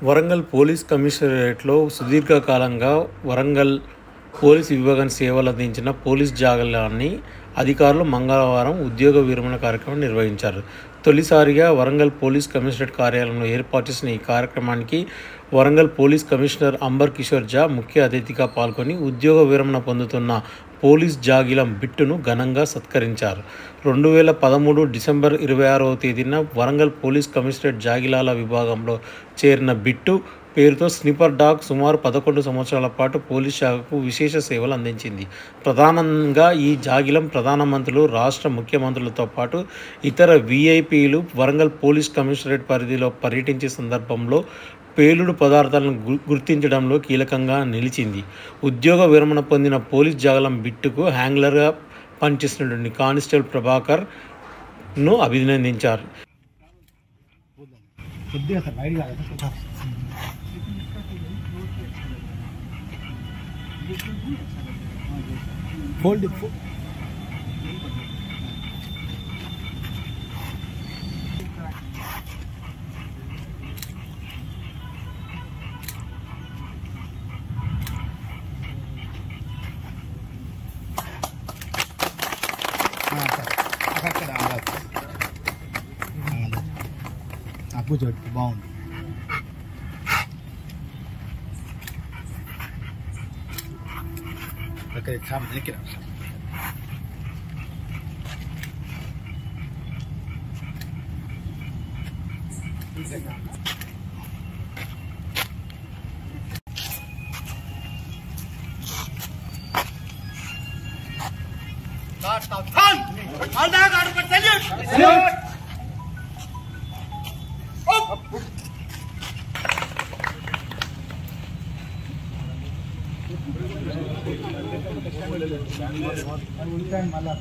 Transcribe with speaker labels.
Speaker 1: Warangal police కమిషనరేట్లో సుదీర్ఘకాలంగా Warangal police విభాగానికి సేవలందించిన police జాగలాన్ని అధికారులు మంగళవారం ఉద్యోగ విరమణ కార్యక్రమం నిర్వహించారు. తొలిసారిగా వరంగల్ పోలీస్ కమిషనరేట్ కార్యాలయంలో ఏర్పాటు చేసిన ఈ కార్యక్రమానికి వరంగల్ పోలీస్ కమిషనర్ అంబర్ కిషోర్ ఝా ముఖ్య అతిథిగా పాల్గొని ఉద్యోగ విరమణ పొందుతున్న పోలీస్ జాగిలం బిట్టును ఘనంగా సత్కరించారు. 2013 డిసెంబర్ 26వ తేదీన వరంగల్ పోలీస్ కమిషనరేట్ జాగిలాల విభాగంలో చేరిన బిట్టు పేరుతో స్నిపర్ డాగ్ సుమారు 11 సంవత్సరాల పాటు పోలీస్ శాఖకు విశేష సేవలు అందించింది. ప్రధానంగా ఈ జాగిలం ప్రధానమంత్రులు, రాష్ట్ర ముఖ్యమంత్రులతో పాటు ఇతర వీఐపీలు వరంగల్ పోలీస్ కమిషనరేట్ పరిధిలో పర్యటించే సందర్భంలో పేలుడు పదార్థాలను గుర్తించడంలో కీలకంగా నిలిచింది. ఉద్యోగ విరమణ పొందిన పోలీస్ జాగలం బిట్టుకు హ్యాండ్లర్గా పనిచేసినటువంటి కానిస్టేబుల్ ప్రభాకర్ను అభినందించారు.
Speaker 2: కూర్చోటి బాగుంది. మళ్ళా